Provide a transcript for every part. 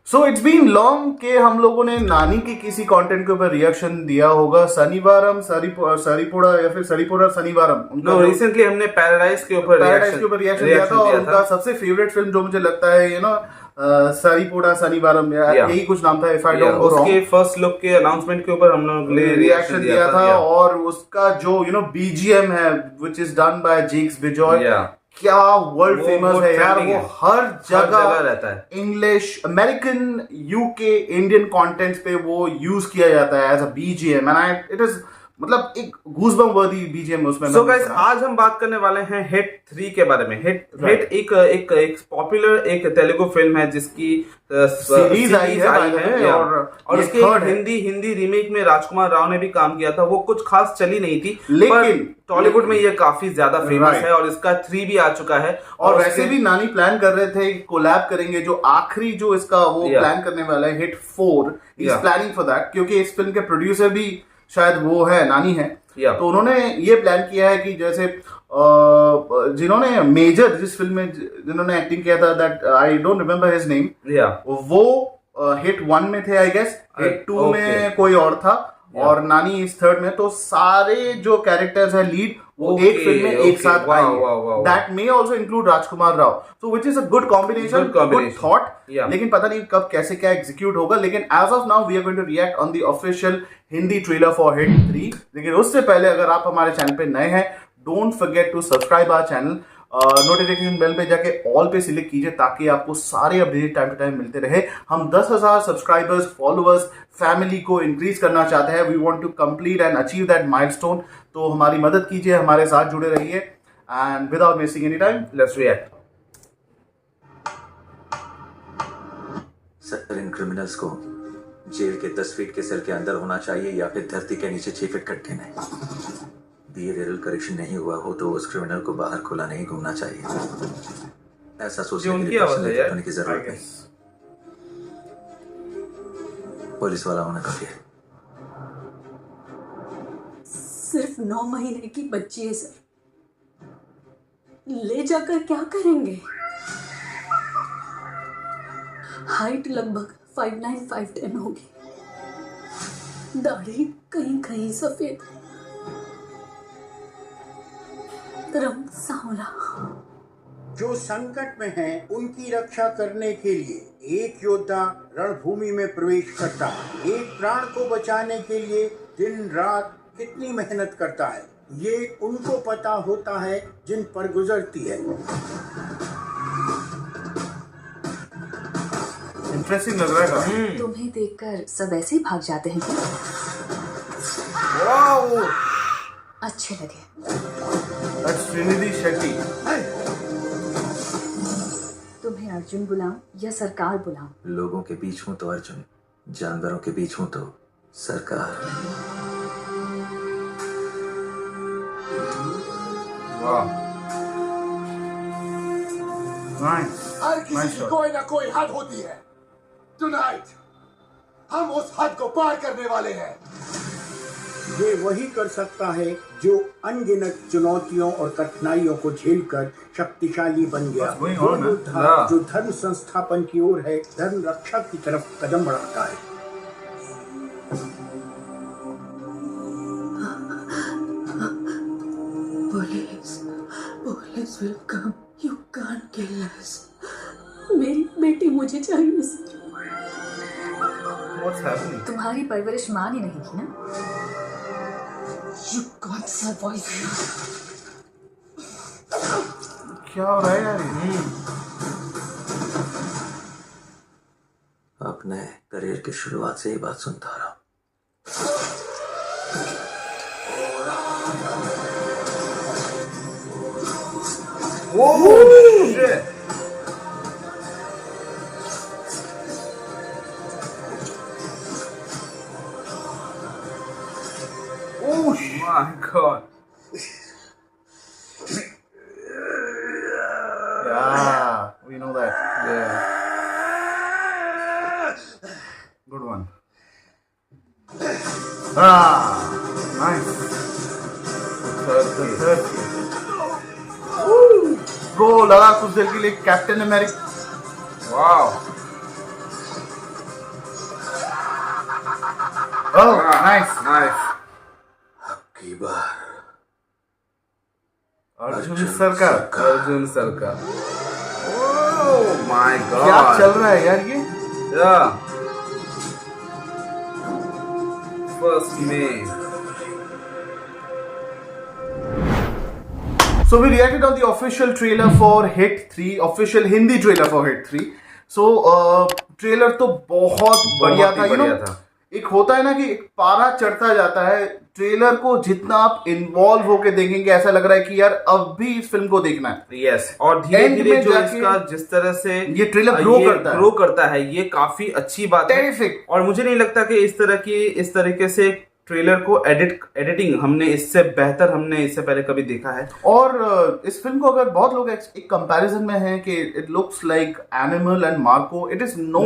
So it's been long के हम लोगों ने नानी के किसी कंटेंट के ऊपर रिएक्शन दिया होगा। शनिवारम सरीपोड़ा या फिर सरीपोड़ा शनिवारम, नो रिसेंटली हमने पैराडाइज के ऊपर रिएक्शन दिया था। और उनका सबसे फेवरेट फिल्म जो मुझे लगता है सरीपोड़ा शनिवारम, यही कुछ नाम था, if I don't go wrong. उसके फर्स्ट लुक के अनाउंसमेंट के ऊपर हम लोग ने रिएक्शन दिया था। और उसका जो बीजीएम है which is done by Jakes Bejoy, क्या वर्ल्ड फेमस है यार। वो हर जगह रहता है। English, American, UK, Indian contents पे वो यूज किया जाता है as a BGM and it is मतलब एक गूज़बम्प वर्दी बीजीएम उसमें। सो गाइस, आज हम बात करने वाले हैं हिट 3 के बारे में। हिट एक पॉपुलर एक तेलुगु फिल्म है जिसकी सीरीज आई है और इसके हिंदी रीमेक में राजकुमार राव ने भी काम किया था। वो कुछ खास चली नहीं थी, लेकिन टॉलीवुड में ये काफी ज्यादा फेमस है और इसका 3 भी आ चुका है। और वैसे भी नानी प्लान कर रहे थे कोलैब करेंगे, जो आखिरी जो इसका वो प्लान करने वाला है hit 4 is planning for that, क्योंकि इस फिल्म के प्रोड्यूसर भी शायद वो है नानी है। तो उन्होंने ये प्लान किया है कि जैसे जिन्होंने मेजर जिस फिल्म में जिन्होंने एक्टिंग किया था, that I don't remember his name, वो हिट 1 में थे आई गेस, हिट 2 में कोई और था और नानी इस 3rd में। तो सारे जो कैरेक्टर्स है लीड वो एक फिल्म में एक साथ आएंगे। That may also include Rajkumar Rao, so which is a good combination, good thought. लेकिन पता नहीं कब कैसे क्या एग्जीक्यूट होगा। लेकिन as of now we are going to react on the official Hindi trailer for HIT 3। लेकिन उससे पहले अगर आप हमारे चैनल पे नए हैं, don't forget to subscribe our channel, notification bell पे जाके ऑल पे सिलेक्ट कीजिए ताकि आपको सारे अपडेट टाइम टू टाइम मिलते रहे। हम 10,000 सब्सक्राइबर्स, फॉलोअर्स, फैमिली को इंक्रीज करना चाहते हैं। We want to complete and achieve that milestone. तो हमारी मदद कीजिए, हमारे साथ जुड़े रहिए and without wasting any time let's react. Sir, इन क्रिमिनल्स को जेल के 10 फीट के सेल के अंदर होना चाहिए या फिर धरती के नीचे 6 फीट गड्ढे में। बिहेवियरल करेक्शन नहीं हुआ हो तो उस क्रिमिनल को बाहर खुला नहीं घूमना चाहिए। ऐसा सोचने के लिए होने की जरूरत नहीं। पुलिस वाला होना काफी है। सिर्फ 9 महीने की बच्ची है सर, ले जाकर क्या करेंगे? हाइट लगभग 5'9", 5'10" होगी, दाढ़ी कहीं कहीं सफेद, रंग सांवला। जो संकट में हैं, उनकी रक्षा करने के लिए एक योद्धा रणभूमि में प्रवेश करता है। एक प्राण को बचाने के लिए दिन रात कितनी मेहनत करता है, ये उनको पता होता है जिन पर गुजरती है। इंटरेस्टिंग लग रहा है। तुम्हें देखकर सब ऐसे ही भाग जाते हैं क्या? वाओ, अच्छे लगे। दैट्स श्रीनिधि शेट्टी। तुम्हें अर्जुन बुलाऊं या सरकार बुलाऊं? लोगों के बीच हूं तो अर्जुन, जानवरों के बीच हूं तो सरकार। वाह, नाइस। हर किसी की कोई ना कोई हद होती है। टुनाइट हम उस हद को पार करने वाले हैं। ये वही कर सकता है जो अनगिनत चुनौतियों और कठिनाइयों को झेलकर शक्तिशाली बन गया। जो धर्म संस्थापन की ओर है, धर्म रक्षा की तरफ कदम बढ़ाता है। Police will come. You can't kill us. मेरी बेटी मुझे चाहिए सर। What's happening? तुम्हारी परवरिश माँ ने नहीं की ना? You can't survive. क्या हो रहा है यार ये? अपने करियर की शुरुआत से ही बात सुनता रहा। shit. Oh my god. Yeah, we know that. Yeah. Good one. Nice. Third. Bro, लगा कुछ देर के लिए कैप्टन अमेरिका। वाह, नाइस नाइस। अब की बार अर्जुन सर का अर्जुन सर का। ओह माय गॉड, क्या चल रहा है यार ये। फर्स्ट में So we reacted on the official trailer for Hit 3, official Hindi trailer for Hit 3. So trailer तो बहुत बढ़िया था, you know, एक होता है ना कि पारा चढ़ता जाता है। ट्रेलर को जितना आप इन्वॉल्व होके देखेंगे ऐसा लग रहा है कि यार अब भी इस फिल्म को देखना है। यस, और धीरे धीरे जो इसका जिस तरह से ये ट्रेलर ग्रो करता है ये काफी अच्छी बात है। Terrific. और मुझे नहीं लगता कि इस तरीके से ट्रेलर को एडिटिंग हमने इससे पहले कभी देखा है। और इस फिल्म को अगर बहुत लोग एक कंपैरिजन में हैं कि it looks like Animal and Marco, it is no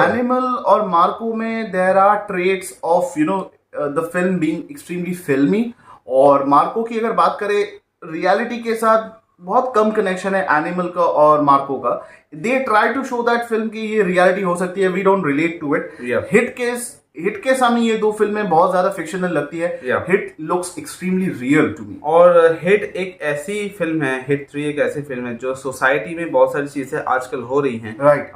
Animal और मार्को में there are traits of you know the film being extremely filmy, और मार्को की अगर बात करें रियलिटी के साथ बहुत कम कनेक्शन है एनिमल का और मार्को का। They try to show that film की ये रियलिटी हो सकती है, we don't relate to it. HIT के सामने ये दो फिल्में बहुत ज्यादा फिक्शनल लगती है। HIT looks extremely real to me. और हिट एक ऐसी फिल्म है, हिट 3 एक ऐसी फिल्म है जो सोसाइटी में बहुत सारी चीजें आजकल हो रही हैं। राइट,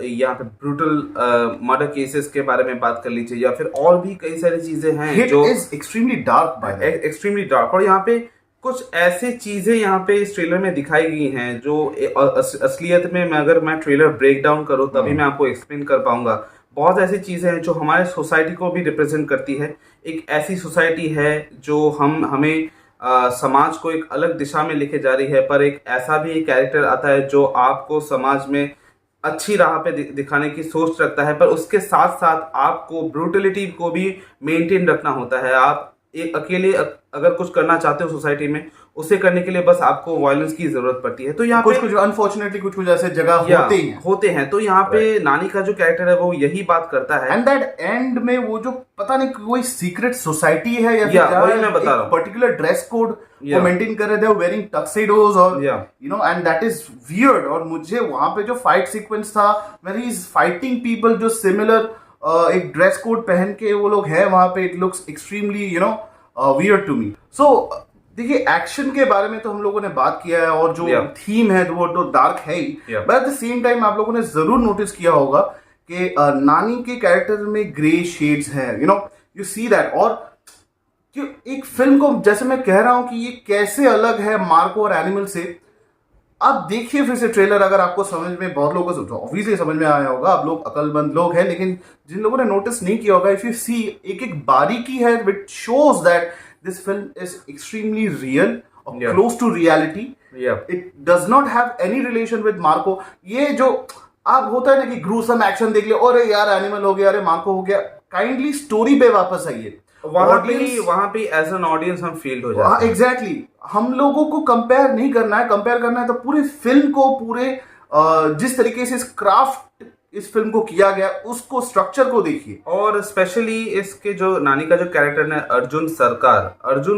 यहाँ पे ब्रूटल मर्डर केसेस के बारे में बात कर लीजिए, या फिर और भी कई सारी चीजें हैं जो एक्सट्रीमली डार्क, एक्सट्रीमली डार्क। और यहाँ पे कुछ ऐसी चीजें यहाँ पे इस ट्रेलर में दिखाई गई हैं जो असलियत में अगर मैं ट्रेलर ब्रेक डाउन करूँ तभी मैं आपको एक्सप्लेन कर पाऊंगा। बहुत ऐसी चीजें हैं जो हमारे सोसाइटी को भी रिप्रेजेंट करती है। एक ऐसी सोसाइटी है जो हमें समाज को एक अलग दिशा में लेके जा रही है, पर एक ऐसा भी एक कैरेक्टर आता है जो आपको समाज में अच्छी राह पे दिखाने की सोच रखता है, पर उसके साथ साथ आपको ब्रूटलिटी को भी मेंटेन रखना होता है। आप एक अकेले अगर कुछ करना चाहते हो सोसाइटी में, उसे करने के लिए बस आपको वायलेंस की जरूरत पड़ती है। तो यहाँ पे कुछ अनफॉर्चुनेटली कुछ ऐसे जगह होते हैं। तो यहाँ पे नानी का जो कैरेक्टर है वो यही बात करता है। एंड दैट एंड में वो जो पता नहीं कोई सीक्रेट सोसाइटी है या वही मैं बता रहा हूँ, पर्टिकुलर ड्रेस कोड को मेंटेन कर रहे थे, वेयरिंग टक्सेडोज और you know, and that is weird. और मुझे वहां पे जो फाइट सीक्वेंस था, where he is fighting people जो सिमिलर एक ड्रेस कोड पहन के वो लोग हैं वहां पे, it looks extremely you know weird to me. So देखिए, एक्शन के बारे में तो हम लोगों ने बात किया है और जो थीम है वो तो डार्क है ही, but at the same time आप लोगों ने जरूर नोटिस किया होगा कि नानी के कैरेक्टर में ग्रे शेड्स हैं, you know, you see that. और कि एक फिल्म को जैसे मैं कह रहा हूं कि ये कैसे अलग है मार्को और एनिमल से, आप देखिए फिर से ट्रेलर, अगर आपको समझ में, बहुत लोगों को ऑब्वियसली समझ में आया होगा, आप लोग अकलमंद लोग हैं, लेकिन जिन लोगों ने नोटिस नहीं किया होगा, इफ यू सी एक एक बारीकी है which shows that this film is extremely real or close to reality. It does not have any relation with Marco. ये जो आप होता है ना कि ग्रूसम एक्शन देख लिया, अरे यार एनिमल हो गया, अरे मार्को हो गया, काइंडली स्टोरी पे वापस आइए। वहां पे एज एन ऑडियंस हम फील हो जाते हैं। एग्जैक्टली, हम लोगों को कंपेयर नहीं करना है, कंपेयर करना है तो पूरी फिल्म को, पूरे जिस तरीके से इस क्राफ्ट इस फिल्म को किया गया, उसको स्ट्रक्चर को देखिए। और स्पेशली इसके जो नानी का जो कैरेक्टर है अर्जुन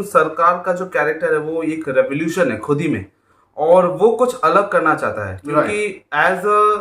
सरकार का जो कैरेक्टर है वो एक रेवोल्यूशन है खुद ही में, और वो कुछ अलग करना चाहता है क्योंकि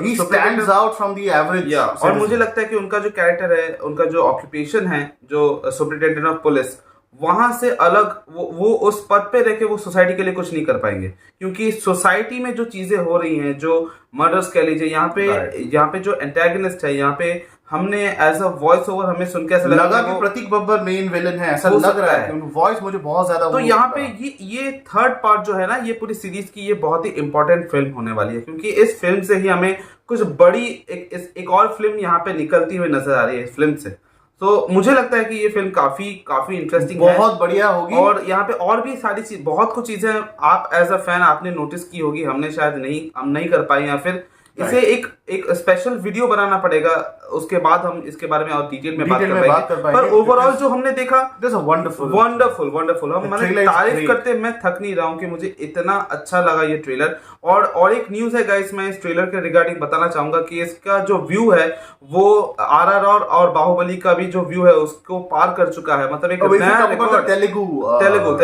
he stands out from the average. और मुझे लगता है कि उनका जो कैरेक्टर है, उनका जो ऑक्यूपेशन है, जो सुपरिटेंडेंट ऑफ पुलिस, वहां से अलग वो उस पद पे रह के वो सोसाइटी के लिए कुछ नहीं कर पाएंगे, क्योंकि सोसाइटी में जो चीजें हो रही हैं, जो मर्डर्स कह लीजिए, यहाँ पे जो एंटेगनिस्ट है, यहाँ पे हमने एज अ वॉइस ओवर हमें सुन के ऐसा लगा कि प्रतीक बब्बर मेन विलन है, ऐसा लग रहा है, वॉइस मुझे बहुत ज्यादा। तो यहाँ पे ये थर्ड पार्ट जो है ना, ये पूरी सीरीज की ये बहुत ही इंपॉर्टेंट फिल्म होने वाली है, क्योंकि इस फिल्म से ही हमें कुछ बड़ी एक और फिल्म यहाँ पे निकलती हुई नजर आ रही है इस फिल्म से। तो मुझे लगता है कि ये फिल्म काफी इंटरेस्टिंग, बहुत बढ़िया होगी। और यहाँ पे और भी सारी चीज, बहुत कुछ चीजें आप एज अ फैन आपने नोटिस की होगी, हमने शायद हम नहीं कर पाए, या फिर इसे एक स्पेशल वीडियो बनाना पड़ेगा, उसके बाद हम इसके बारे में और डिटेल में बात कर पाएंगे। पर ओवरऑल जो हमने देखा, वंडरफुल। हम तारीफ करते मैं थक नहीं रहा हूँ कि मुझे इतना अच्छा लगा ये ट्रेलर। और एक न्यूज है गाइस, मैं इस ट्रेलर के रिगार्डिंग बताना चाहूंगा कि इसका जो व्यू है वो RRR और बाहुबली का भी जो व्यू है उसको पार कर चुका है। मतलब एक नया रिकॉर्ड, तेलुगु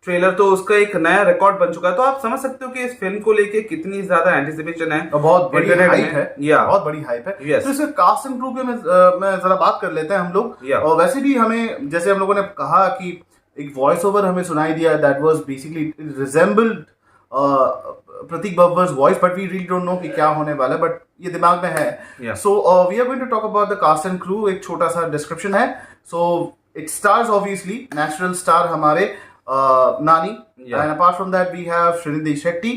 ट्रेलर, तो उसका एक नया रिकॉर्ड बन चुका है। तो आप समझ सकते हो कि इस फिल्म को लेके कितनी ज्यादा एंटिसिपेशन है। बहुत बड़ी Internet हाइप में, है, बहुत बड़ी हाइप है। Yes. तो इसके कास्ट एंड क्रू के में जरा बात कर लेते हैं हम लोग। और वैसे भी हमें, जैसे हम लोगों ने कहा कि एक वॉइस ओवर हमें सुनाई दिया, that was basically resembled Prateek Babbar's voice, but we really don't know कि क्या होने वाला है, बट ये दिमाग में है। So we are going to talk about the cast and crew. एक छोटा सा डिस्क्रिप्शन है। So it stars obviously natural star हमारे Nani, and apart from that we have Srinidhi Shetty,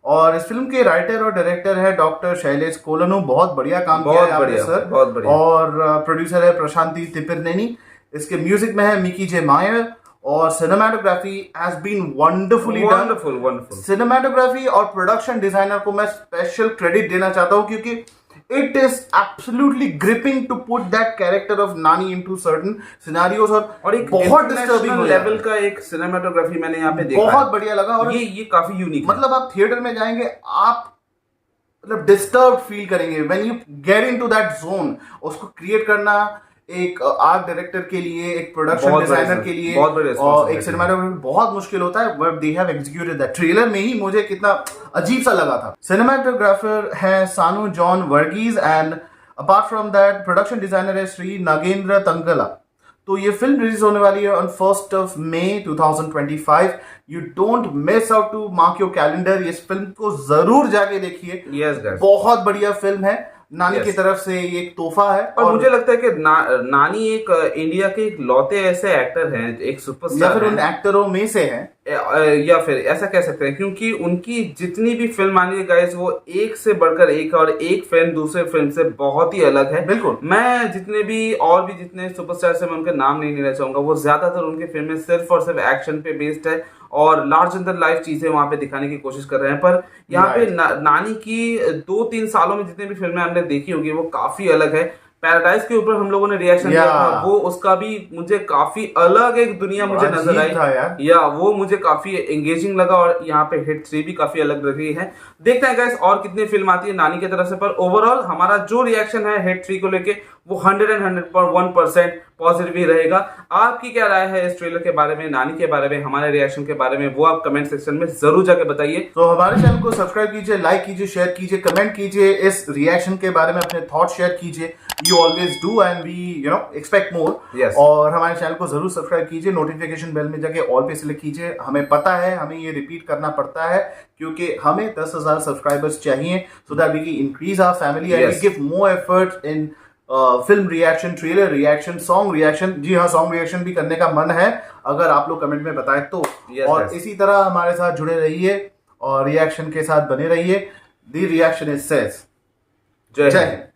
और इस फिल्म के राइटर और डायरेक्टर है डॉक्टर शैलेश कोलनू। बहुत बढ़िया काम किया है आपने सर। बहुत बढ़िया। और प्रोड्यूसर है प्रशांति तिपिरनेनी। इसके म्यूजिक में है मिकी जे मायर, और cinematography has been wonderfully done. Wonderful. Cinematography और प्रोडक्शन डिजाइनर को मैं स्पेशल क्रेडिट देना चाहता हूं, क्योंकि it is absolutely gripping to put that character of Nani into certain scenarios, और एक बहुत डिस्टर्बिंग लेवल का एक सिनेमाटोग्राफी मैंने यहाँ पे देखा, बहुत बढ़िया लगा। और ये काफी यूनिक, मतलब आप थिएटर में जाएंगे, आप मतलब डिस्टर्ब फील करेंगे when you get into that zone. उसको क्रिएट करना एक आर्ट डायरेक्टर के लिए, एक प्रोडक्शन डिजाइनर के लिए, और एक सिनेमाटोग्राफर बहुत मुश्किल होता है, but they have executed that. Trailer में ही मुझे कितना अजीब सा लगा था। सिनेमाटोग्राफर है Sanu John Varghese, and apart from that production designer है श्री नागेंद्र तंगला। तो ये फिल्म रिलीज होने वाली है on 1 May 2025। You don't miss out to mark your calendar. इस फिल्म को जरूर जाके देखिए। बहुत बढ़िया फिल्म है। नानी की तरफ से ये एक तोहफा है, और मुझे लगता है कि नानी एक इंडिया के एक लौते ऐसे एक्टर हैं, एक सुपरस्टार, या फिर उन एक्टरों में से हैं, या फिर ऐसा कह सकते हैं, क्योंकि उनकी जितनी भी फिल्म आनी है गाइस, वो एक से बढ़कर एक, और एक फिल्म दूसरे फिल्म से बहुत ही अलग है। बिल्कुल। मैं जितने सुपरस्टार से मैं उनके नाम नहीं लेना चाहूंगा, वो ज्यादातर उनकी फिल्में सिर्फ और सिर्फ एक्शन पे बेस्ड है और लार्ज इन द लाइफ चीजें वहां पे दिखाने की कोशिश कर रहे हैं। पर यहाँ पे नानी की 2-3 सालों में जितने भी फिल्में हमने देखी होगी वो काफी अलग है। पैराडाइज के ऊपर हम लोगों ने रिएक्शन दिया था, वो उसका भी मुझे काफी अलग एक दुनिया मुझे नजर आई, या वो मुझे काफी एंगेजिंग लगा। और यहाँ पे हिट 3 भी काफी अलग लग रही है। देखते हैं गाइस और कितनी फिल्म आती है नानी की तरफ से, पर ओवरऑल हमारा जो रिएक्शन है हिट 3 को लेके वो 101% पॉजिटिव ही रहेगा। आपकी क्या राय है इस ट्रेलर के बारे में, नानी के बारे में, हमारे रिएक्शन के बारे में, वो आप कमेंट सेक्शन में जरूर जाके बताइए। तो हमारे चैनल को सब्सक्राइब कीजिए, लाइक कीजिए, शेयर कीजिए, कमेंट कीजिए, इस रिएक्शन के बारे में अपने थॉट शेयर कीजिए। You always do and we expect more. और हमारे चैनल को जरूर सब्सक्राइब कीजिए, नोटिफिकेशन बेल में जाके ऑल पे सिलेक्ट कीजिए। हमें पता है हमें ये रिपीट करना पड़ता है, क्योंकि हमें 10,000 सब्सक्राइबर्स चाहिए, so that we can increase our family and we give more effort in film reaction, trailer reaction, song reaction. जी हाँ, सॉन्ग रिएक्शन भी करने का मन है, अगर आप लोग कमेंट में बताएं तो। और इसी तरह हमारे साथ जुड़े रहिए और रिएक्शन के साथ बने रहिए। The reaction is says. जय हिंद।